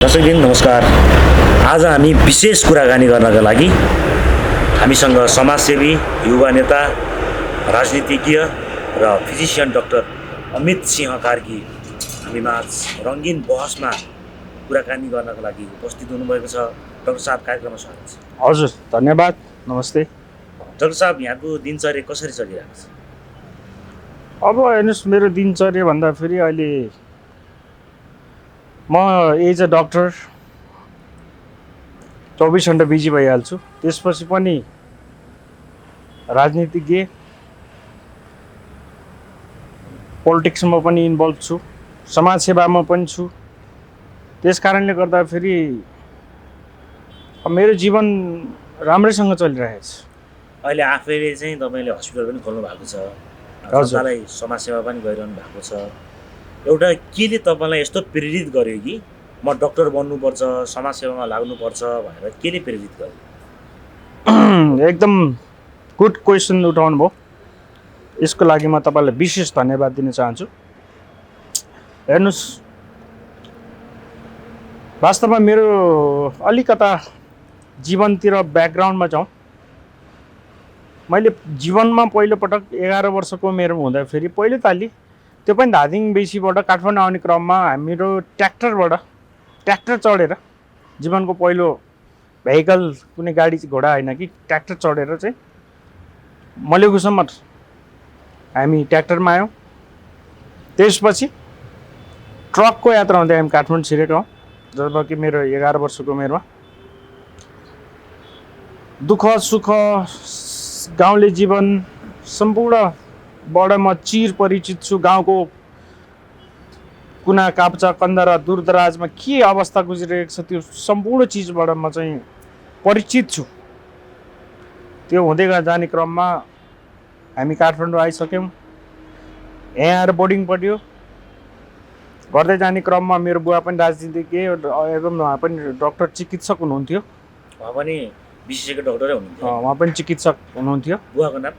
दर्शकबिन नमस्कार। आज हामी विशेष कुराकानी गर्नका लागि हामीसँग समाजसेवी, युवा नेता, राजनीतिज्ञ र फिजिसियन डाक्टर अमित सिंह कार्की हामीमाझ रङ्गीन बहसमा कुराकानी गर्नका लागि उपस्थित हुनुभएको छ। डाक्टर साहब, कार्यक्रममा स्वागत छ। हजुर, धन्यवाद। नमस्ते। डाक्टर साहब, यहाँको दिनचर्या कसरी चलिरहेको छ? अब हेर्नुहोस्, मेरो दिनचर्या भन्दा फेरि अहिले म एज अ डक्टर 24 घण्टा बिजी भइहाल्छु। त्यसपछि पनि राजनीतिज्ञ, पोलिटिक्समा पनि इन्भल्भ छु, समाजसेवामा पनि छु। त्यस कारणले गर्दा फेरि मेरो जीवन राम्रैसँग चलिरहेको छ। अहिले आफैले चाहिँ तपाईँले हस्पिटल पनि खोल्नु भएको छ, जनतालाई समाजसेवा पनि गरिरहनु भएको छ। एउटा केले तपाईँलाई यस्तो प्रेरित गर्यो कि म डक्टर बन्नुपर्छ, समाजसेवामा लाग्नुपर्छ भनेर केले प्रेरित गर्यो? एकदम गुड क्वेसन उठाउनु भयो। यसको लागि म तपाईँलाई विशेष धन्यवाद दिन चाहन्छु। हेर्नुहोस्, वास्तवमा मेरो अलिकता जीवनतिर ब्याकग्राउन्डमा जाउँ। मैले जीवनमा पहिलोपटक 11 वर्षको उमेरमा हुँदाखेरि पहिलोताली, त्यो पनि धादिङ बेसीबाट काठमाडौँ आउने क्रममा हाम्रो ट्र्याक्टर चढेर, जीवनको पहिलो भेहिकल कुनै गाडी घोडा होइन कि ट्र्याक्टर चढेर चाहिँ मलेखुसम्म हामी ट्र्याक्टरमा आयौँ। त्यसपछि ट्रकको यात्रा हुँदै हामी काठमाडौँ छिरेको, जबकि मेरो 11 वर्षको उमेरमा। दुःख सुख, गाउँले जीवन सम्पूर्णबाट म चिर परिचित छु। गाउँको कुना काप्चा कन्दरा दूरदराजमा के अवस्था गुजिरहेको छ, त्यो सम्पूर्ण चिजबाट म चाहिँ परिचित छु। त्यो हुँदै जाने क्रममा हामी काठमाडौँ आइसक्यौँ। यहाँ आएर बोर्डिङ पढ्यो। गर्दै जाने क्रममा मेरो बुवा पनि राजनीतिज्ञ एवं उहाँ पनि डक्टर चिकित्सक हुनुहुन्थ्यो। उहाँ पनि विशेषज्ञ डक्टरै हुनुहुन्थ्यो। उहाँ पनि चिकित्सक हुनुहुन्थ्यो। बुवाको नाम?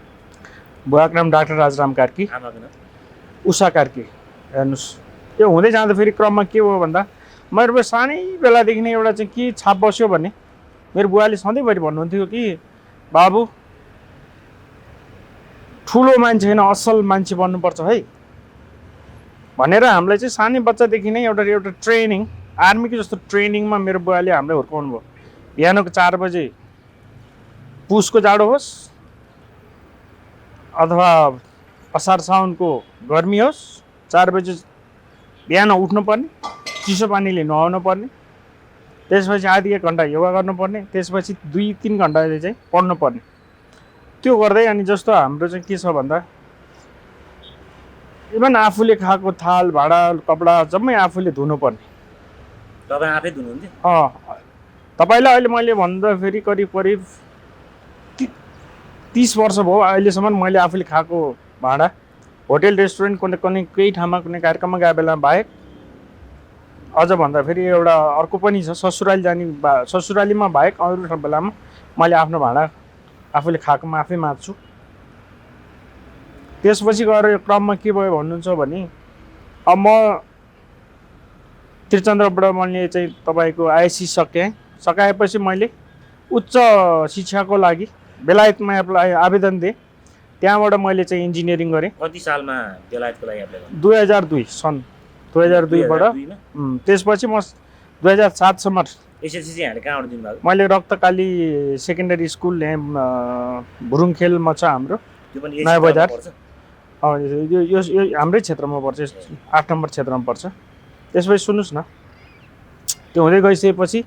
बुवाको नाम डाक्टर राजराम कार्की। आमाको नाम? उषा कार्की। हेर्नुहोस्, त्यो हुँदै जाँदा फेरि क्रममा के हो भन्दा, मेरो सानै बेलादेखि नै एउटा चाहिँ के छाप बस्यो भने, मेरो बुवाले सधैँभरि भन्नुहुन्थ्यो कि बाबु, ठुलो मान्छे होइन असल मान्छे बन्नुपर्छ है भनेर हामीलाई चाहिँ सानै बच्चादेखि नै एउटा ट्रेनिङ, आर्मीको जस्तो ट्रेनिङमा मेरो बुवाले हामीलाई हुर्काउनु भयो। बिहानको 4 बजे पुसको जाडो होस् अथवा असार साउनको गर्मी होस्, 4 बजे बिहान उठ्नुपर्ने, चिसो पानीले नुहाउनु पर्ने, त्यसपछि आधी 1 घन्टा योगा गर्नुपर्ने, त्यसपछि 2-3 घन्टाले चाहिँ पढ्नुपर्ने। त्यो गर्दै अनि जस्तो हाम्रो चाहिँ के छ भन्दा, इभन आफूले खाएको थाल भाँडा कपडा जम्मै आफूले धुनुपर्ने। तपाईँ आफै धुनुहुन्थ्यो? तपाईँलाई अहिले मैले भन्दाखेरि करिब 30 वर्ष भयो अहिलेसम्म मैले आफूले खाएको भाँडा, होटेल रेस्टुरेन्ट कुनै केही ठाउँमा कुनै कार्यक्रममा गए बेला बाहेक। अझ भन्दाखेरि एउटा अर्को पनि छ, ससुरालीमा बाहेक अरू बेलामा मैले आफ्नो भाँडा आफूले खाएकोमा आफै माझ्छु। त्यसपछि गएर यो क्रममा के भयो भन्नुहुन्छ भने, अब म त्रिचन्द्रबाट मैले चाहिँ तपाईँको आइएससी सकाएपछि मैले उच्च शिक्षाको लागि बेलायतमा आवेदन दिएँ। त्यहाँबाट मैले चाहिँ इन्जिनियरिङ गरेँ। कति सालमा बेलायतको लागि एप्लाई गर्नु? 2002 सन् 2002बाट। त्यसपछि म 2007सम्म एसएलसी चाहिँ यहाँले कहाँबाट दिनुभएको? मैले रक्तकाली सेकेन्डरी स्कुल यहाँ भुरुङखेलमा छ हाम्रो, नयाँ बजार। यो हाम्रै क्षेत्रमा पर्छ, 8 नम्बर क्षेत्रमा पर्छ। त्यसपछि सुन्नुहोस् न, त्यो हुँदै गइसकेपछि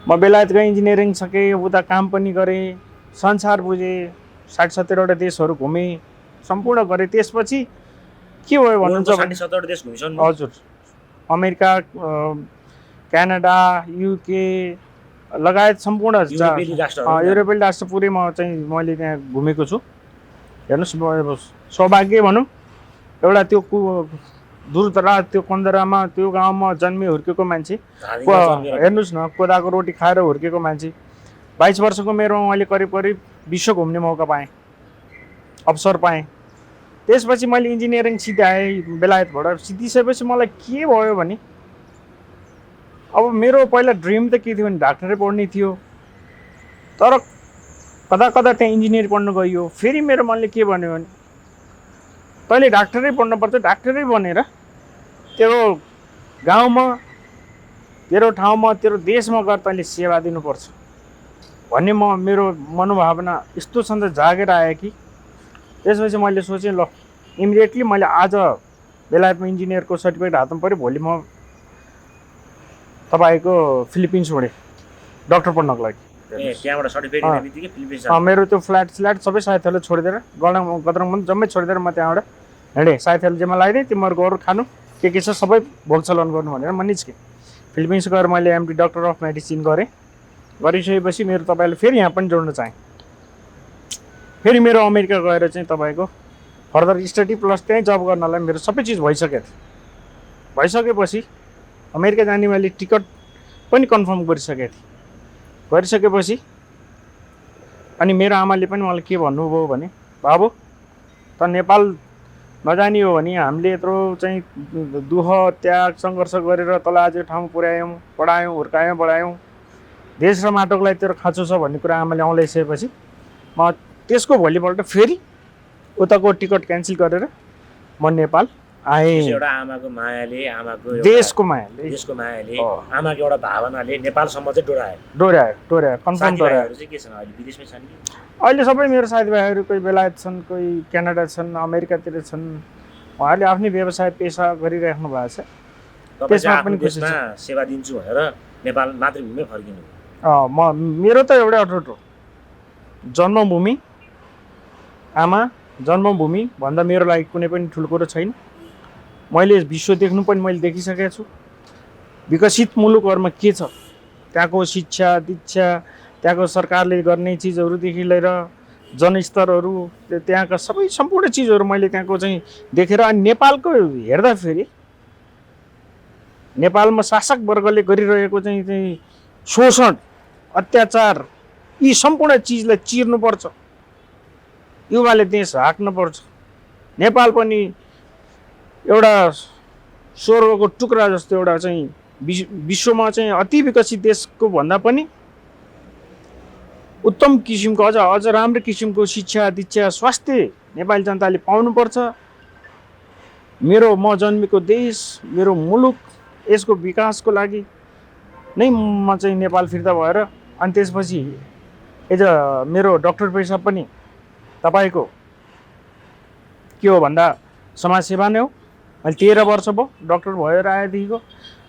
म बेलायत गएँ, इन्जिनियरिङ सकेँ, उता काम पनि गरेँ, संसार बुझेँ, 60-70वटा देशहरू घुमेँ, सम्पूर्ण गरेँ। त्यसपछि के भयो भन्नुहुन्छ? 60-70 देश घुमिसक्नु? हजुर, अमेरिका, क्यानाडा, युके लगायत सम्पूर्ण युरोपेली राष्ट्र पुरै मैले त्यहाँ घुमेको छु। हेर्नुहोस्, सौभाग्य भनौँ, एउटा त्यो दूरदराज त्यो कन्दरामा त्यो गाउँमा जन्मे हुर्केको मान्छे, हेर्नुहोस् न, कोदाको रोटी खाएर हुर्केको मान्छे। 22 वर्षको उमेरमा मैले करिब विश्व घुम्ने मौका पाएँ, अवसर पाएँ। त्यसपछि मैले इन्जिनियरिङ सिधाएँ बेलायतबाट। सिधिसकेपछि मलाई के भयो भने अब मेरो पहिला ड्रिम त के थियो भने डाक्टरै पढ्ने थियो, तर कता कता त्यहाँ इन्जिनियर पढ्नु गइयो। फेरि मेरो मनले के भन्यो भने तैँले डाक्टरै पढ्नुपर्छ, डाक्टरै बनेर तेरो गाउँमा, तेरो ठाउँमा, तेरो देशमा गएर तैँले सेवा दिनुपर्छ भन्ने मेरो मनोभावना यस्तोसँग जागेर आयो कि त्यसपछि मैले सोचेँ ल इमिडिएटली मैले आज बेलायतमा इन्जिनियरको सर्टिफिकेट हातमा पऱ्यो, भोलि म तपाईँको फिलिपिन्स छोडेँ डक्टर पढ्नको लागि। त्यहाँबाट सर्टिफिकेट दिने बित्तिकै फिलिपिन्स मेरो त्यो फ्ल्याट सबै साथीहरूले छोडिदिएर गदरङ जम्मै छोडिदिएर म त्यहाँबाट हिँडेँ। साथीहरूले जेमा लगाइदिएँ तिमीहरूको अरू खानु के छ सबै भोग चलन गर्नु भनेर म निस्केँ। फिलिपिन्स गएर मैले एमडी डक्टर अफ मेडिसिन गरेँ। गरिसकेपछि मेरो तपाईँले फेरि यहाँ पनि जोड्न चाहेँ। फेरि मेरो अमेरिका गएर चाहिँ तपाईँको फर्दर स्टडी प्लस त्यहीँ जब गर्नलाई मेरो सबै चिज भइसकेको थियो। भइसकेपछि अमेरिका जाने मैले टिकट पनि कन्फर्म गरिसकेको थिएँ। गरिसकेपछि अनि मेरो आमाले पनि मलाई के भन्नुभयो भने बाबु त नेपाल नजाने हो भने हामीले यत्रो चाहिँ दुःख त्याग सङ्घर्ष गरेर तँलाई आज यो ठाउँमा पुर्यायौँ, पढायौँ, हुर्कायौँ, बढायौँ, देश र माटोको लागि तेरो खाँचो छ भन्ने कुरा आमाले औँल्याइसकेपछि म त्यसको भोलिपल्ट फेरि उताको टिकट क्यान्सल गरेर म नेपाल आएँ। एउटा आमाको मायाले, आमाको देशको मायाले, आमाको एउटा भावनाले नेपालसम्म चाहिँ डोर्यायो कन्फर्म डोर्यायो। के छन् अहिले विदेशमै छन् कि? अहिले सबै मेरो साथीभाइहरू कोही बेलायत छन्, कोही क्यानाडा छन्, अमेरिकातिर छन्। उहाँहरूले आफ्नै व्यवसाय पेसा गरिराख्नु भएको छ। त्यसमा पनि देशमा सेवा दिन्छु भनेर नेपाल मातृभूमिमै फर्किनु। मेरो त एउटै अटुट हो, जन्मभूमि आमा, जन्मभूमि भन्दा मेरो लागि कुनै पनि ठुलो कुरो छैन। मैले विश्व देख्नु पनि मैले देखिसकेको छु। विकसित मुलुकहरूमा के छ, त्यहाँको शिक्षा दीक्षा, त्यहाँको सरकारले गर्ने चिजहरूदेखि लिएर जनस्तरहरू, त्यहाँका सबै सम्पूर्ण चिजहरू मैले त्यहाँको चाहिँ देखेर अनि नेपालको हेर्दाखेरि नेपालमा शासक वर्गले गरिरहेको चाहिँ शोषण, अत्याचार, यी सम्पूर्ण चिजलाई चिर्नुपर्छ, युवाले देश हाँक्नुपर्छ। नेपाल पनि एउटा स्वर्गको टुक्रा जस्तो एउटा चाहिँ विश्वमा चाहिँ अति विकसित देशको भन्दा पनि उत्तम किसिमको अझ राम्रो किसिमको शिक्षा दीक्षा स्वास्थ्य नेपाली जनताले पाउनुपर्छ। म जन्मेको देश, मेरो मुलुक, यसको विकासको लागि नै म चाहिँ नेपाल फिर्ता भएर अनि त्यसपछि एज अ मेरो डक्टर पेसा पनि तपाईँको के हो भन्दा समाजसेवा नै हो। मैले 13 वर्ष भयो डक्टर भएर आएदेखिको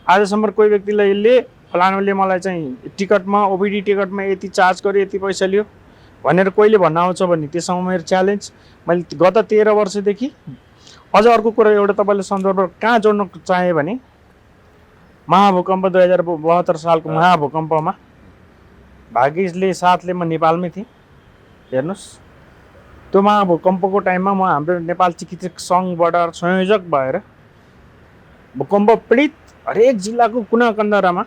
आजसम्म कोही व्यक्तिले फलानुले मलाई चाहिँ टिकटमा ओपिडी टिकटमा यति चार्ज गर्यो, यति पैसा लियो भनेर कोहीले भन्न आउँछ भने त्यसमा मेरो च्यालेन्ज। मैले गत 13 वर्षदेखि अझ अर्को कुरा एउटा तपाईँले सन्दर्भ कहाँ जोड्न चाहेँ भने महाभूकम्प 2072 सालको महाभूकम्पमा भाग्यले साथले म नेपालमै थिएँ। हेर्नुहोस् त्यो महाभूकम्पको टाइममा म हाम्रो नेपाल चिकित्सक सङ्घबाट संयोजक भएर भूकम्प पीडित हरेक जिल्लाको कुना कन्दरामा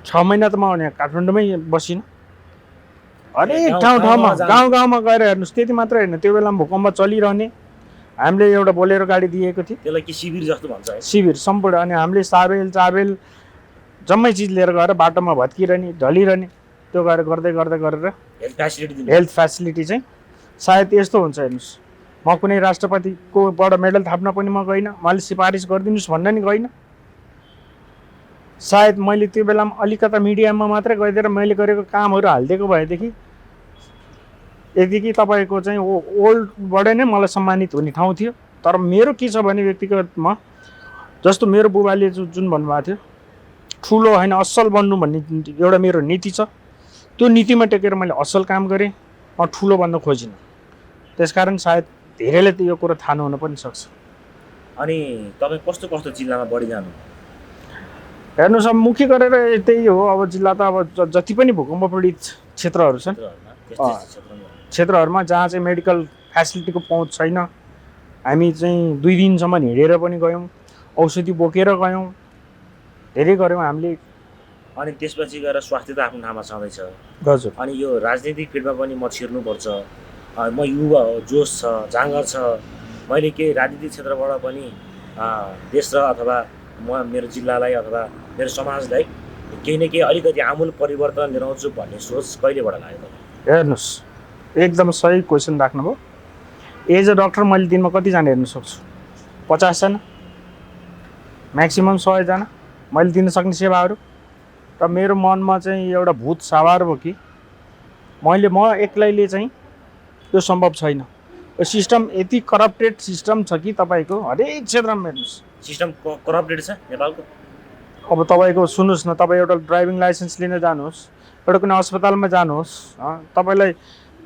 6 महिना त म काठमाडौँमै बसिनँ। हरेक ठाउँमा गाउँमा गएर हेर्नुहोस्। त्यति मात्र होइन, त्यो बेलामा भूकम्प चलिरहने हामीले एउटा बोलेरो गाडी दिएको थियो, त्यसलाई कि शिविर जस्तो भन्छ है, शिविर सम्पूर्ण। अनि हामीले चाबेल जम्मै चिज लिएर गएर बाटोमा भत्किरहने, ढलिरहने, त्यो गरेर हेल्थ फेसिलिटी चाहिँ सायद यस्तो हुन्छ। हेर्नुहोस् म कुनै राष्ट्रपतिकोबाट मेडल थाप्न पनि म गइनँ, मैले सिफारिस गरिदिनुहोस् भन्न नि गइनँ। सायद मैले त्यो बेलामा अलिकता मिडियामा मात्रै गइदिएर मैले गरेको कामहरू हालिदिएको भएदेखि यतिकै तपाईँको चाहिँ ओल्डबाट नै मलाई सम्मानित हुने ठाउँ थियो। तर मेरो के छ भने व्यक्तिगतमा जस्तो मेरो बुबाले जुन भन्नुभएको थियो, ठुलो होइन असल बन्नु भन्ने एउटा मेरो नीति छ। त्यो नीतिमा टेकेर मैले असल काम गरेँ, म ठुलो बन्न खोजिनँ। त्यसकारण सायद धेरैले त यो कुरो थाहा नहुन पनि सक्छ। अनि तपाईँ कस्तो जिल्लामा बढी जानु? हेर्नुहोस् अब मुख्य गरेर त्यही हो। अब जिल्ला त अब जति पनि भूकम्प पीडित क्षेत्रहरू छन्, क्षेत्रहरूमा जहाँ चाहिँ मेडिकल फेसिलिटीको पहुँच छैन, हामी चाहिँ 2 दिनसम्म हिँडेर पनि गयौँ, औषधि बोकेर गयौँ, धेरै गऱ्यौँ हामीले। अनि त्यसपछि गएर स्वास्थ्य त आफ्नो ठाउँमा छँदैछ। हजुर। अनि यो राजनीतिक फिल्डमा पनि म छिर्नुपर्छ, म युवा हो, जोस छ, जाँगर छ, मैले केही राजनीतिक क्षेत्रबाट पनि देश र अथवा म मेरो जिल्लालाई अथवा मेरो समाजलाई केही न केही अलिकति आमूल परिवर्तन ल्याउँछु भन्ने सोच कहिलेबाट लाग्यो तपाईँ? हेर्नुहोस्, एकदम सही क्वेसन राख्नुभयो। एज अ डक्टर मैले दिनमा कतिजना हेर्न सक्छु? 50जना, म्याक्सिमम् 100जना मैले दिन सक्ने सेवाहरू। र मेरो मनमा चाहिँ एउटा भूत सवार भयो कि म एक्लैले चाहिँ त्यो सम्भव छैन। यो सिस्टम यति करप्टेड सिस्टम छ कि तपाईँको हरेक क्षेत्रमा हेर्नुहोस् सिस्टम करप्टेड छ नेपालको। अब तपाईँको सुन्नुहोस् न, तपाईँ एउटा ड्राइभिङ लाइसेन्स लिन जानुहोस्, एउटा कुनै अस्पतालमा जानुहोस्, तपाईँलाई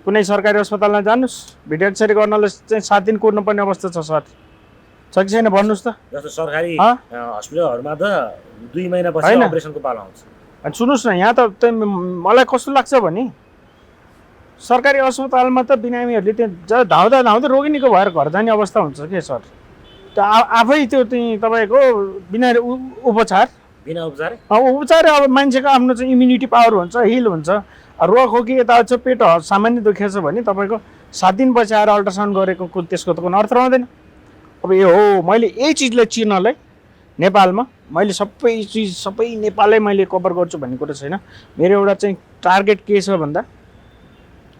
कुनै सरकारी अस्पतालमा जानुहोस्, भिडियो एक्सरे गर्नलाई चाहिँ 7 दिन कुर्नुपर्ने अवस्था छ सर, छ कि छैन भन्नुहोस् त? जस्तो सरकारी हस्पिटलहरूमा त 2 महिनापछि अपरेसनको पालो आउँछ। अनि सुन्नुहोस् न, यहाँ त मलाई कस्तो लाग्छ भने सरकारी अस्पतालमा त बिरामीहरूले त्यहाँ धाउँदा धाउँदै रोगिनीको भएर घर जाने अवस्था हुन्छ के सर? त्यो आफै त्यो तपाईँको बिना उपचार अब मान्छेको आफ्नो चाहिँ इम्युनिटी पावर हुन्छ, हिल हुन्छ। रुवा खोकी यता छ, पेट सामान्य दुखेछ भने तपाईँको 7 दिनपछि आएर अल्ट्रासाउन्ड गरेको त्यसको त कुनै अर्थ रहँदैन। अब यो हो, मैले यही चिजलाई चिर्नलाई नेपालमा मैले सबै नेपालै मैले कभर गर्छु भन्ने कुरा छैन। मेरो एउटा चाहिँ टार्गेट के छ भन्दा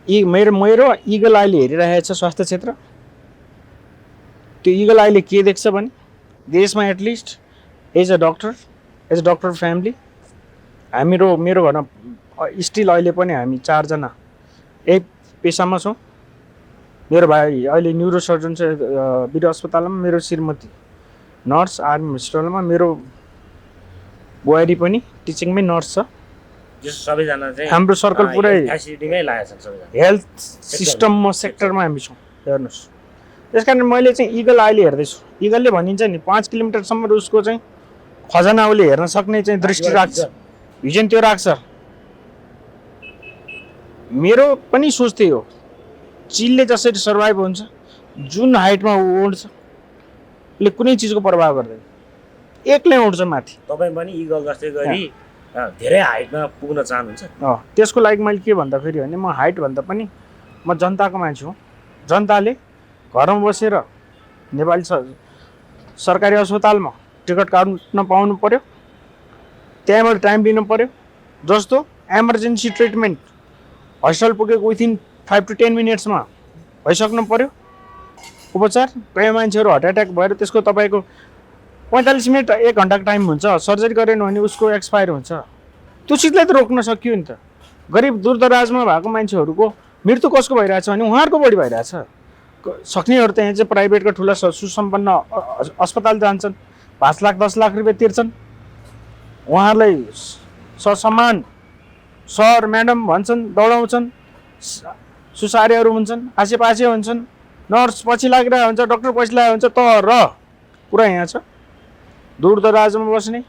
मेरो इगल आईले हेरिरहेको छ स्वास्थ्य क्षेत्र। त्यो इगल आईले के देख्छ भने देशमा at least as a doctor family मेरो घरमा स्टिल अहिले पनि हामी 4 जना यही पेसामा छौँ। मेरो भाइ अहिले न्युरोसर्जन छ वीर अस्पतालमा, मेरो श्रीमती नर्स आर्मी हस्पिटलमा, मेरो बुहारी पनि टिचिङमै नर्स छ। सबैजना चाहिँ हाम्रो सर्कल पुरै एसिडीमै लागेको छ सबैजना, हेल्थ सिस्टममा सेक्टरमा हामी छौँ। हेर्नुहोस्, त्यस कारण मैले चाहिँ इगल आईले हेर्दैछु। इगलले भनिन्छ नि 5 किलोमिटरसम्म उसको चाहिँ खजाना उसले हेर्न सक्ने चाहिँ दृष्टि राख्छ, भिजन त्यो राख्छ। मेरो पनि सोच त्यही हो, चिलले जसरी सर्भाइभ हुन्छ, जुन हाइटमा उड्छ उसले कुनै चिजको प्रभाव गर्दैन, एक्लै उड्छ माथि। तपाईँ पनि इगल जस्तै गरी धेरै हाइटमा पुग्न चाहनुहुन्छ? त्यसको लागि मैले के भन्दा फेरि भने म हाइट भन्दा पनि म जनताको मान्छे हुँ। जनताले घरमा बसेर नेपाली सरकारी अस्पतालमा टिकट काट्न पाउनु पर्यो, त्यहाँबाट टाइम लिनु पर्यो। जस्तो इमर्जेन्सी ट्रिटमेन्ट हस्पिटल पुगेको विथिन 5 to 10 मिनट्समा भइसक्नु पर्यो उपचार। कहीँ मान्छेहरू हार्ट एट्याक भएर त्यसको तपाईँको 45 मिनट 1 घन्टाको टाइम हुन्छ, सर्जरी गरेन भने उसको एक्सपायर हुन्छ। त्यो चिजलाई त रोक्न सकियो नि त। गरिब दूरदराजमा भएको मान्छेहरूको मृत्यु कसको भइरहेछ भने उहाँहरूको बढी भइरहेछ। सक्नेहरू त यहाँ चाहिँ प्राइभेटको ठुला सुसम्पन्न अस्पताल जान्छन्, 5 लाख 10 लाख रुपियाँ तिर्छन्। उहाँहरूलाई ससम्मान सर म्याडम भन्छन्, दौडाउँछन्, सुसारेहरू हुन्छन्, आसेपासे हुन्छन्, नर्स पछि लागिरहेको हुन्छ, डक्टर पछि लागेको हुन्छ। तर कुरा यहाँ छ, दूरदराजमा बस्ने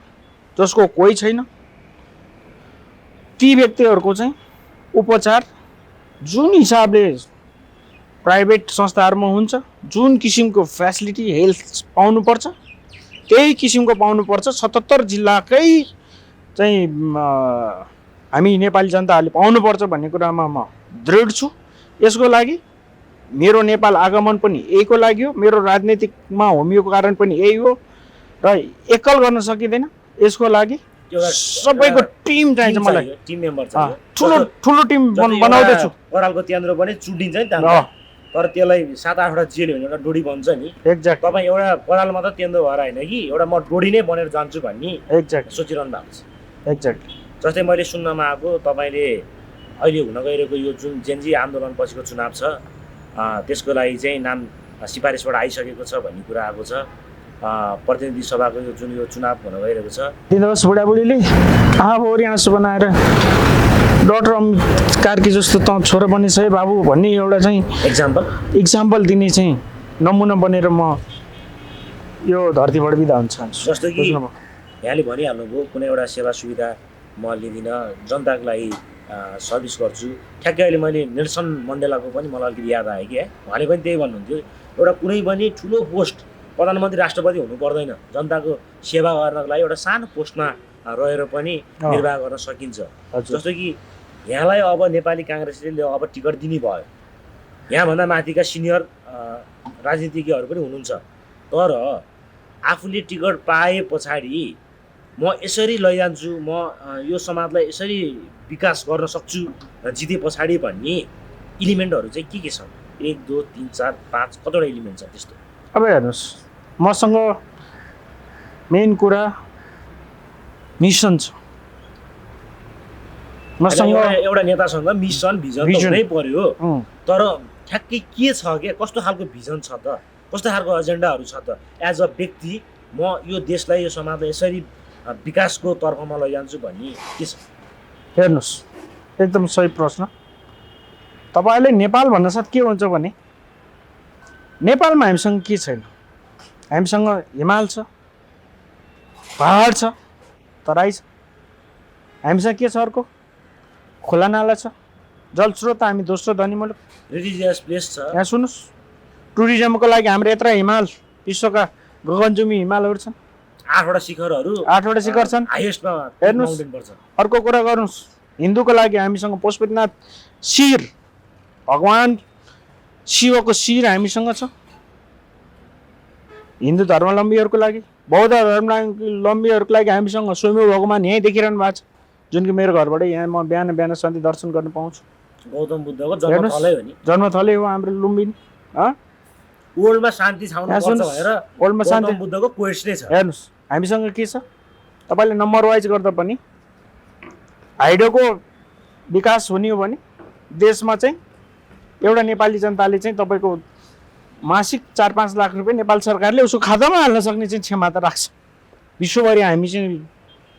जसको कोही छैन ती व्यक्तिहरूको चाहिँ उपचार जुन हिसाबले प्राइभेट संस्थाहरूमा हुन्छ, जुन किसिमको फ्यासिलिटी हेल्थ पाउनुपर्छ त्यही किसिमको पाउनुपर्छ। 77 जिल्लाकै चाहिँ हामी नेपाली जनताहरूले पाउनुपर्छ भन्ने कुरामा म दृढ छु। यसको लागि मेरो नेपाल आगमन पनि यहीको लागि हो, मेरो राजनीतिकमा होमिएको कारण पनि यही हो। र एकल गर्न सकिँदैन, यसको लागि सबैको टिम चाहिन्छ। मलाई टिम मेम्बर चाहियो, ठुलो टिम बनाउँदैछु। बरालको त्यहाँनिर पनि चुडिन्छ नि त, तर त्यसलाई 7-8 वटा जेल भने एउटा डोडी बन्छ नि। एक्ज्याक्ट तपाईँ एउटा बरालमा त तेन्द्रो भएर होइन कि एउटा म डोडी नै बनेर जान्छु भन्ने एक्ज्याक्ट सोचिरहनु भएको छ। एक्ज्याक्ट जस्तै मैले सुन्नमा आएको तपाईँले अहिले हुन गइरहेको यो जुन जेनजी आन्दोलन पछिको चुनाव छ त्यसको लागि चाहिँ नाम सिफारिसबाट आइसकेको छ भन्ने कुरा आएको छ। प्रतिनिधि सभाको यो जुन यो चुनाव हुन गइरहेको छ, दिनुहोस् बुढाबुढीले आँखाभरि आँसु बनाएर डक्टर अमित कार्की जस्तो त छोरा बनेछ है बाबु भन्ने एउटा चाहिँ इक्जाम्पल दिने चाहिँ नमुना बनेर म यो धरतीबाट बिदा हुन्छ। जस्तो कि यहाँले भनिहाल्नुभयो कुनै एउटा सेवा सुविधा म लिँदिनँ, जनताको लागि सर्भिस गर्छु। ठ्याक्कै अहिले मैले नेल्सन मण्डेलाको पनि मलाई अलिकति याद आयो कि उहाँले पनि त्यही भन्नुहुन्थ्यो, एउटा कुनै पनि ठुलो पोस्ट प्रधानमन्त्री राष्ट्रपति हुनु पर्दैन, जनताको सेवा गर्नको लागि एउटा सानो पोस्टमा रहेर पनि निर्वाह गर्न सकिन्छ। जस्तो कि यहाँलाई अब नेपाली काङ्ग्रेसले अब टिकट दिने भयो, यहाँभन्दा माथिका सिनियर राजनीतिज्ञहरू पनि हुनुहुन्छ, तर आफूले टिकट पाए पछाडि म यसरी लैजान्छु, म यो समाजलाई यसरी विकास गर्न सक्छु जिते पछाडि भन्ने इलिमेन्टहरू चाहिँ के छन्? 1 2 3 4 5 कतिवटा इलिमेन्ट छ त्यस्तो? अब हेर्नुहोस्, मसँग मेन कुरा मिसन छ। मसँग एउटा नेतासँग मिसन भिजन त हुनै पर्यो, तर ठ्याक्कै के छ के कस्तो खालको भिजन छ त, कस्तो खालको एजेन्डाहरू छ त? एज अ व्यक्ति म यो देशलाई यो समाजलाई यसरी विकासको तर्फमा लैजान्छु भन्ने के छ? हेर्नुहोस्, एकदम सही प्रश्न। तपाईँले नेपाल भन्न साथ के हुन्छ भने नेपालमा हामीसँग के छैन? हामीसँग हिमाल छ, पहाड छ, तराई छ। हामीसँग के छ अर्को? खोला नाला छ, जलस्रोत। हामी दोस्रो धनी मुलुक, रिलिजियस प्लेस छ। यहाँ सुन्नुहोस्, टुरिज्मको लागि हाम्रो यत्र हिमाल, विश्वका गगनचुम्बी हिमालहरू छन्। 8वटा शिखरहरू, 8वटा शिखर छन्। हाइएस्टमा हेर्नुहोस्, माउन्टेन पर्छ। अर्को कुरा गर्नुहोस्, हिन्दूको लागि हामीसँग पशुपतिनाथ शिर, भगवान शिवको शिर हामीसँग छ। हिन्दू धर्मावलम्बीहरूको लागि, बौद्ध धर्मावलम्बीहरूको लागि हामीसँग स्वयं भगवान यहीँ देखिरहनु भएको छ, जुन कि मेरो घरबाट यहाँ म बिहान बिहान सधैँ दर्शन गर्न पाउँछु। गौतम बुद्धको जन्मथलै हो नि, जन्मथलै हो हाम्रो लुम्बिनी। वर्ल्डमा शान्ति छाउनु पर्छ भनेर वर्ल्डमा शान्ति गौतम बुद्धको क्वेस्ट नै छ। हेर्नुहोस्, हामीसँग के छ? तपाईँले नम्बर वाइज गर्दा पनि हाइड्रोको विकास हुने हो भने देशमा चाहिँ एउटा नेपाली जनताले चाहिँ तपाईँको मासिक 4-5 लाख रुपियाँ नेपाल सरकारले उसको खातामा हाल्न सक्ने चाहिँ क्षमता राख्छ। विश्वभरि हामी चाहिँ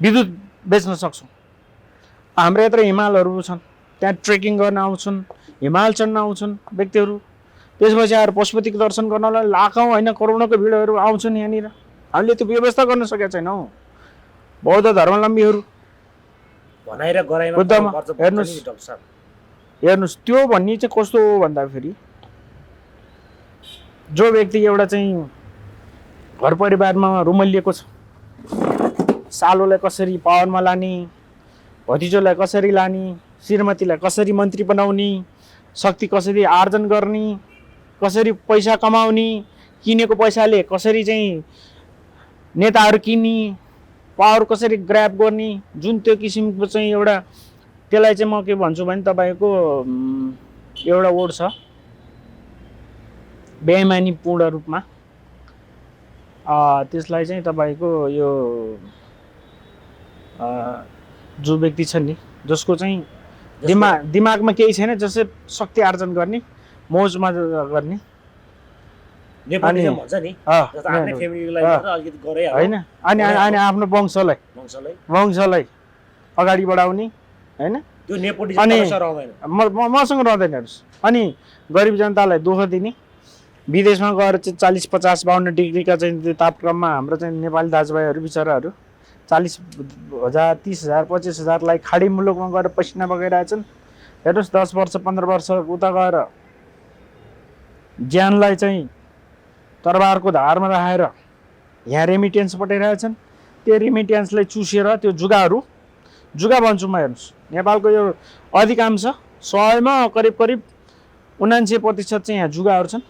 विद्युत बेच्न सक्छौँ। हाम्रो यत्र हिमालहरू छन्, त्यहाँ ट्रेकिङ गर्न आउँछन्, हिमाल चढ्न आउँछन् व्यक्तिहरू। त्यसपछि आएर पशुपतिको दर्शन गर्नलाई लाखौँ होइन करोडौँको भिडहरू आउँछन् यहाँनिर। हामीले त्यो व्यवस्था गर्न सकेका छैनौँ। बौद्ध धर्मावलम्बीहरू भनाइ र गराइमा बुद्धमा पर्छ। हेर्नुहोस् त्यो भन्ने चाहिँ कस्तो हो भन्दाखेरि जो व्यक्ति एउटा चाहिँ घर परिवारमा रुमलिएको छ, सालोलाई कसरी पावरमा लाने, भतिजोलाई कसरी लाने, श्रीमतीलाई कसरी मन्त्री बनाउने, शक्ति कसरी आर्जन गर्ने, कसरी पैसा कमाउने, किनेको पैसाले कसरी चाहिँ नेताहरू किन्ने, पावर कसरी ग्र्याब गर्ने, जुन त्यो किसिमको चाहिँ एउटा, त्यसलाई चाहिँ म के भन्छु भने तपाईँको एउटा वर्ड छ बेइमानीपूर्ण रूपमा। त्यसलाई चाहिँ तपाईँको यो जो व्यक्ति छ नि, जसको चाहिँ दिमागमा केही छैन, जसले शक्ति आर्जन गर्ने, मौज मजा गर्ने होइन, अनि आफ्नो वंशलाई अगाडि बढाउने होइन। अनि मसँग रहँदैन। अनि गरिब जनतालाई दुःख दिने, विदेशमा गएर चाहिँ 40, 50, 52 डिग्रीका चाहिँ त्यो तापक्रममा हाम्रो चाहिँ नेपाली दाजुभाइहरू बिचराहरू 40,000, 30,000, 25,000लाई खाडी मुलुकमा गएर पसिना बगाइरहेछन्। हेर्नुहोस्, 10 वर्ष 15 वर्ष उता गएर ज्यानलाई चाहिँ तरबारको धारमा राखेर यहाँ रेमिटेन्स पठाइरहेछन्। त्यो रेमिटेन्सलाई चुसेर त्यो जुगा भन्छु म। हेर्नुहोस्, नेपालको यो अधिकांश 100मा करिब 79% चाहिँ यहाँ जुगाहरू छन्।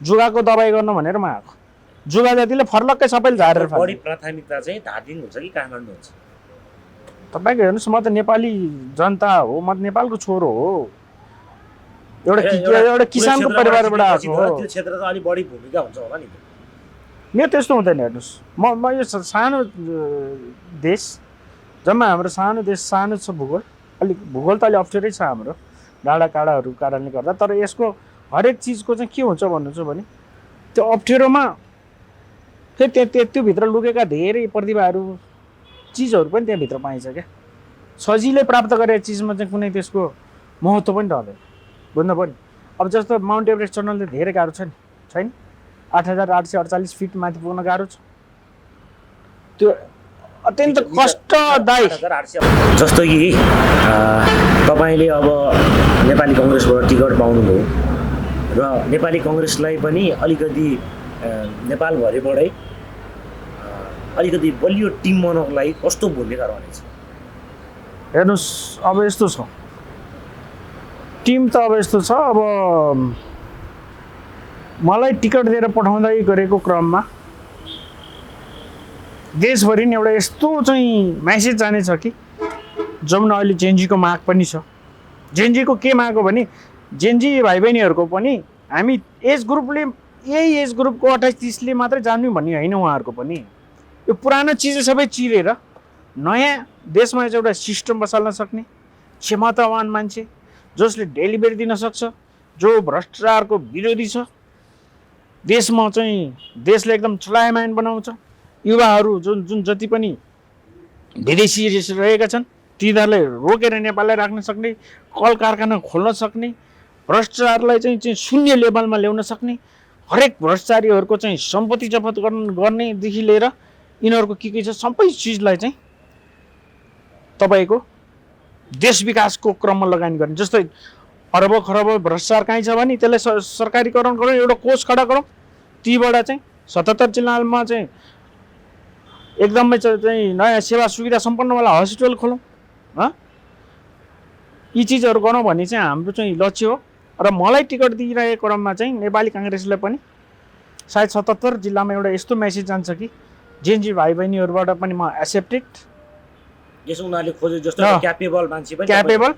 जुगाको दबाई गर्नु भनेर म आएको। जुगा जातिले फर्लक्कै सबैले झारेर बढी प्राथमिकता चाहिँ धादिङ हुन्छ कि काठमाडौँ हुन्छ? तपाईँको हेर्नुहोस्, म त नेपाली जनता हो, म नेपालको छोरो हो, एउटा किसानको परिवारबाट आएको हो। त्यो क्षेत्र त अलि बढी भूमिका हुन्छ होला नि? मेरो त्यस्तो हुँदैन। हेर्नुहोस्, म यो सानो देश, जम्मा हाम्रो सानो देश, सानो छ भूगोल, अलिक भूगोल त अलि अप्ठ्यारै छ हाम्रो डाँडा काँडाहरू कारणले गर्दा। तर यसको हरेक चिजको चाहिँ के हुन्छ भन्नुहुन्छ भने त्यो अप्ठ्यारोमा फेरि त्योभित्र लुकेका धेरै प्रतिभाहरू, चिजहरू पनि त्यहाँभित्र पाइन्छ क्या। सजिलै प्राप्त गरेको चिजमा चाहिँ कुनै त्यसको महत्त्व पनि रहँदैन, बुझ्नु पर्यो। अब जस्तो माउन्ट एभरेस्ट चढ्न त धेरै गाह्रो छ नि, छैन? 8,848 फिट माथि पुग्न गाह्रो छ। त्यो अत्यन्त कष्टदायी। जस्तो कि तपाईँले अब नेपाली कङ्ग्रेसबाट टिकट पाउनुभयो र नेपाली कङ्ग्रेसलाई पनि अलिकति नेपालभरिबाटै अलिकति बलियो टिम बनाउनको लागि कस्तो भूमिका रहनेछ? हेर्नुहोस्, अब यस्तो छ, टिम त अब यस्तो छ। अब मलाई टिकट दिएर पठाउँदै गरेको क्रममा देशभरि नै एउटा यस्तो चाहिँ म्यासेज जानेछ कि जमुना अहिले जेनजीको माग पनि छ। जेनजीको के माग हो भने जेनजी भाइ बहिनीहरूको पनि हामी एज ग्रुपले यही एज ग्रुपको 28-30ले मात्रै जान्नु भन्ने होइन उहाँहरूको पनि। यो पुरानो चिज सबै चिरेर नयाँ देशमा एउटा सिस्टम बसाल्न सक्ने क्षमतावान मान्छे जसले डेलिभरी दिन सक्छ, जो भ्रष्टाचारको विरोधी छ, देशमा चाहिँ देशले एकदम चलायमान बनाउँछ, युवाहरू जुन जति पनि विदेशी रहेका छन् तिनीहरूलाई रोकेर नेपाललाई राख्न सक्ने, कल कारखाना खोल्न सक्ने, भ्रष्टाचारलाई चाहिँ शून्य लेभलमा ल्याउन सक्ने, हरेक भ्रष्टाचारीहरूको चाहिँ सम्पत्ति जफत गर्नेदेखि लिएर यिनीहरूको के छ सबै चिजलाई चाहिँ तपाईँको देश विकासको क्रममा लगानी गर्ने। जस्तै अरब खरब भ्रष्टाचार कहीँ छ भने त्यसलाई सरकारीकरण गरौँ, एउटा कोष खडा गरौँ, तीबाट चाहिँ 77 जिल्लामा चाहिँ एकदमै चाहिँ नयाँ सेवा सुविधा सम्पन्नवाला हस्पिटल खोलौँ। यी चिजहरू गरौँ भन्ने चाहिँ हाम्रो चाहिँ लक्ष्य हो। र मलाई टिकट दिइरहेको क्रममा चाहिँ नेपाली काङ्ग्रेसलाई पनि सायद 77 जिल्लामा एउटा यस्तो मेसेज जान्छ कि जेनजी भाइ बहिनीहरूबाट पनि म एक्सेप्टेड, यसो उनीहरूले खोजे जस्तो क्यापेबल मान्छे पनि क्यापेबल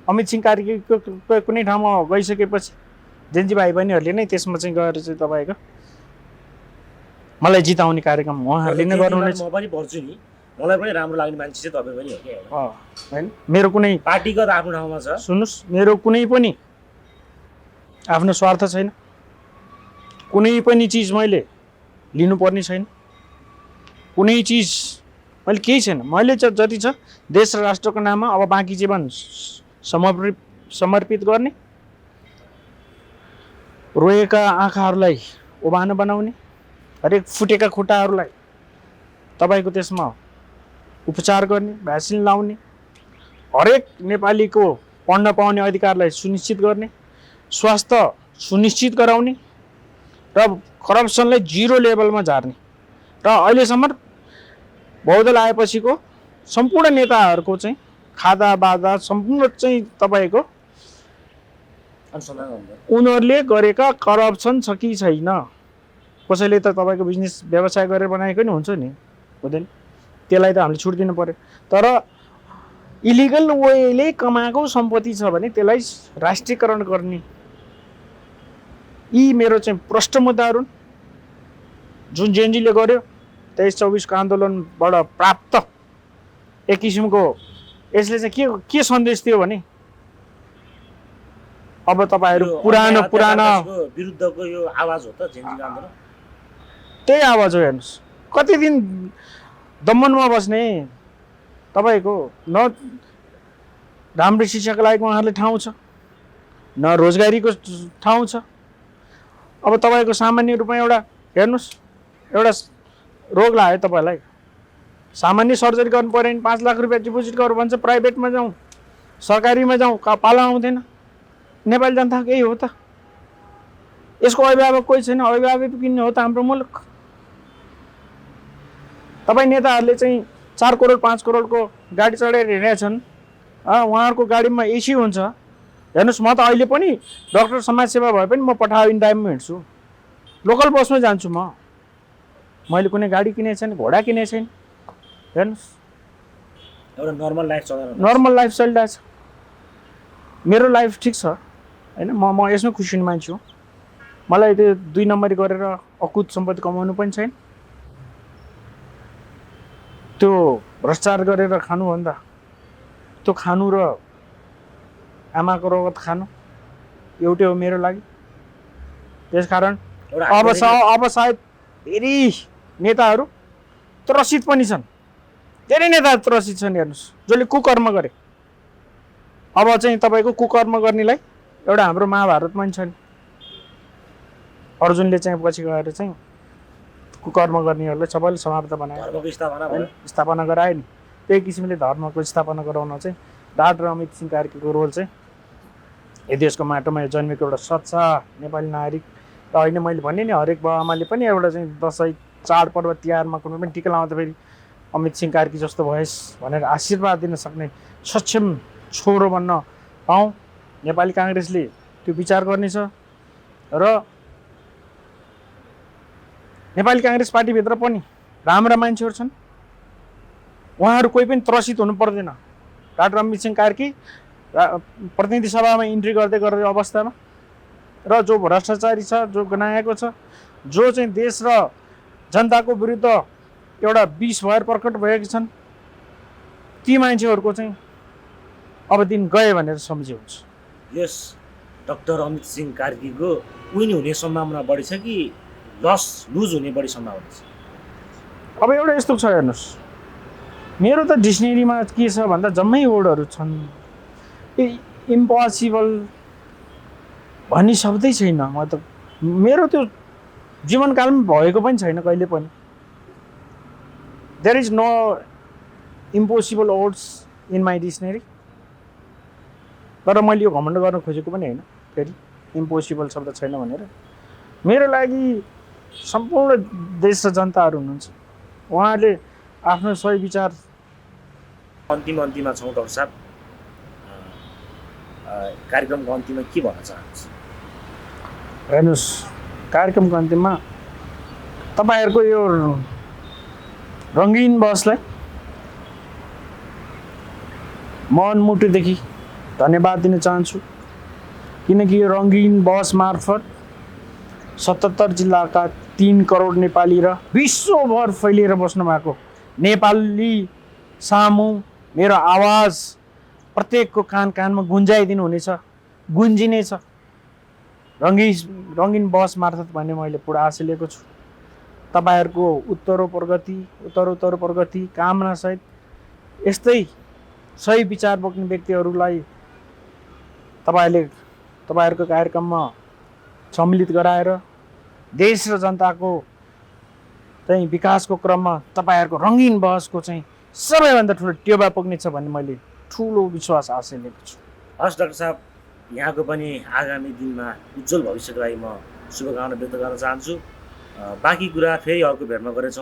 अमित सिंह कार्कीको कुनै ठाउँमा गइसकेपछि जेनजी भाइ बहिनीहरूले नै त्यसमा चाहिँ गएर चाहिँ तपाईँको मलाई जिताउने कार्यक्रम उहाँहरूले नै गर्नुहुनेछ। म पनि भन्छु नि, मलाई पनि राम्रो लाग्ने मान्छे चाहिँ तपाईँ पनि हो कि होइन। मेरो कुनै पार्टीगत आफ्नो ठाउँमा छ। सुन्नुहोस्, मेरो कुनै पनि आफ्नो स्वार्थ छैन, कुनै पनि चिज मैले लिनुपर्ने छैन, कुनै चिज मैले केही छैन। मैले जति छ देश र राष्ट्रको नाममा अब बाँकी जीवन समर्पित गर्ने, रोएका आँखाहरूलाई उभानो बनाउने, हरेक फुटेका खुट्टाहरूलाई तपाईँको त्यसमा उपचार गर्ने, भ्याक्सिन लाउने, हरेक नेपालीको पढ्न पाउने अधिकारलाई सुनिश्चित गर्ने, स्वास्थ्य सुनिश्चित गराउने र करप्सनलाई जिरो लेभलमा झार्ने। र अहिलेसम्म बहुदल आएपछिको सम्पूर्ण नेताहरूको चाहिँ खादा बाधा सम्पूर्ण चाहिँ तपाईँको उनीहरूले गरेका करप्सन छ कि छैन। कसैले त तपाईँको बिजनेस व्यवसाय गरेर बनाएको नि हुन्छ नि, हुँदैन, त्यसलाई त हामीले छुट दिनु पर्यो। तर इलिगल वेले कमाएको सम्पत्ति छ भने त्यसलाई राष्ट्रियकरण गर्ने, यी मेरो चाहिँ प्रष्ट मुद्दाहरू जुन जेनजीले गर्यो 23-24को आन्दोलनबाट प्राप्त एक किसिमको यसले चाहिँ के सन्देश दियो भने अब तपाईँहरू पुरानो विरुद्धको यो आवाज हो त जेनजीको आन्दोलन, त्यही आवाज हो। हेर्नुहोस् कति दिन दमनमा बस्ने, तपाईँको न राम्रो शिक्षाको लागि उहाँहरूले ठाउँ छ, न रोजगारीको ठाउँ छ। अब तपाईँको सामान्य रूपमा एउटा हेर्नुहोस्, एउटा रोग लाग्यो तपाईँलाई, सामान्य सर्जरी गर्नु पऱ्यो भने 5 लाख रुपियाँ डिपोजिट गर्नु भन्छ, प्राइभेटमा जाउँ सरकारीमा जाउँ पालो आउँदैन। नेपाली जनता यही हो त, यसको अभिभावक कोही छैन, अभिभावक किन्ने हो त हाम्रो मुलुक। तपाईँ नेताहरूले चाहिँ 4 करोड 5 करोडको गाडी चढेर हिँडेछन्, उहाँहरूको गाडीमा एसी हुन्छ। हेर्नुहोस् म त अहिले पनि डक्टर समाजसेवा भए पनि म पठाउ इन टाइममा हिँड्छु, लोकल बसमा जान्छु। मैले कुनै गाडी किनेको छैन, घोडा किनेको छैन। हेर्नुहोस् एउटा नर्मल लाइफ चलाएर नर्मल लाइफ चलिरहेको छ, मेरो लाइफ ठिक छ होइन। म यसमा खुसी हुने मान्छे हो। मलाई त्यो 2 नम्बरी गरेर अकुत सम्पत्ति कमाउनु पनि छैन। त्यो भ्रष्टाचार गरेर खानुभन्दा त्यो खानु र आमाको रगत खानु एउटै हो मेरो लागि। त्यसकारण अब सायद धेरै नेताहरू त्रसित पनि छन्, धेरै नेताहरू त्रसित छन्। हेर्नुहोस् जसले कुकर्म गरे, अब चाहिँ तपाईँको कुकर्म गर्नेलाई एउटा हाम्रो महाभारतमा पनि छ नि, अर्जुनले चाहिँ पछि गएर चाहिँ कुकर्म गर्नेहरूलाई सबैले समाप्त बनायो, स्थापना गरायो नि। त्यही किसिमले धर्मको स्थापना गराउन चाहिँ डाक्टर अमित सिंह कार्कीको रोल चाहिँ यो देशको माटोमा जन्मेको एउटा सच्चा नेपाली नागरिक। र होइन मैले भने नि हरेक बाबुआमाले पनि एउटा चाहिँ दसैँ चाडपर्व तिहारमा कुनै पनि टिका लाउँदाखेरि अमित सिंह कार्की जस्तो भएस् भनेर आशीर्वाद दिन सक्ने सक्षम छोरो बन्न पाऊँ। नेपाली काङ्ग्रेसले त्यो विचार गर्नेछ र नेपाली काङ्ग्रेस पार्टीभित्र पनि राम्रा मान्छेहरू छन्, उहाँहरू कोही पनि त्रसित हुनु पर्दैन। डाक्टर अमित सिंह कार्की प्रतिनिधि सभामा इन्ट्री गर्दै गरेको अवस्थामा र जो भ्रष्टाचारी छ, जो गनाएको छ, जो चाहिँ देश र जनताको विरुद्ध एउटा विष भएर प्रकट भएका छन्, ती मान्छेहरूको चाहिँ अब दिन गए भनेर सम्झे हुन्छ। यस डाक्टर अमित सिंह कार्कीको विन हुने सम्भावना बढी छ कि लुज हुने बढी सम्भावना छ? अब एउटा यस्तो छ, हेर्नुहोस्, मेरो त डिक्सनेरीमा के छ भन्दा जम्मै वर्डहरू छन्। इम्पोसिबल भन्ने शब्दै छैन। म त मेरो त्यो जीवनकालमा भएको पनि छैन कहिले पनि। There is no impossible words in my dictionary. तर मैले यो घमण्ड गर्न खोजेको पनि होइन फेरि इम्पोसिबल शब्द छैन भनेर। मेरो लागि सम्पूर्ण देश र जनताहरू हुनुहुन्छ, उहाँहरूले आफ्नो सही विचार। अन्तिममा छौँ डाक्टर साहब, कार्यक्रमको अन्तिममा के भन्न चाहनुहुन्छ? हेर्नुहोस्, कार्यक्रमको अन्तिममा तपाईँहरूको यो रङ्गीन बसलाई मनमुटुदेखि धन्यवाद दिन चाहन्छु, किनकि यो रङ्गीन बस मार्फत 77 जिल्लाका 3 करोड नेपाली र विश्वभर फैलिएर बस्नु भएको नेपाली सामु मेरो आवाज प्रत्येकको कानमा गुन्जाइदिनु हुनेछ, गुन्जिनेछ। रङ्गीन बस मार्फत भन्ने मैले पुरा आशा लिएको छु। तपाईँहरूको उत्तरोत्तर प्रगति कामनासहित यस्तै सही विचार बोक्ने व्यक्तिहरूलाई तपाईँहरूको कार्यक्रममा सम्मिलित गराएर देश र जनताको चाहिँ विकासको क्रममा तपाईँहरूको रङ्गीन बहसको चाहिँ सबैभन्दा ठुलो टेवा पुग्नेछ भन्ने मैले ठुलो विश्वास आशा लिएको छु। हस् डाक्टर साहब, यहाँको पनि आगामी दिनमा उज्जवल भविष्यको लागि म शुभकामना व्यक्त गर्न चाहन्छु। बाँकी कुरा फेरि अर्को भेटमा गर्नेछौँ।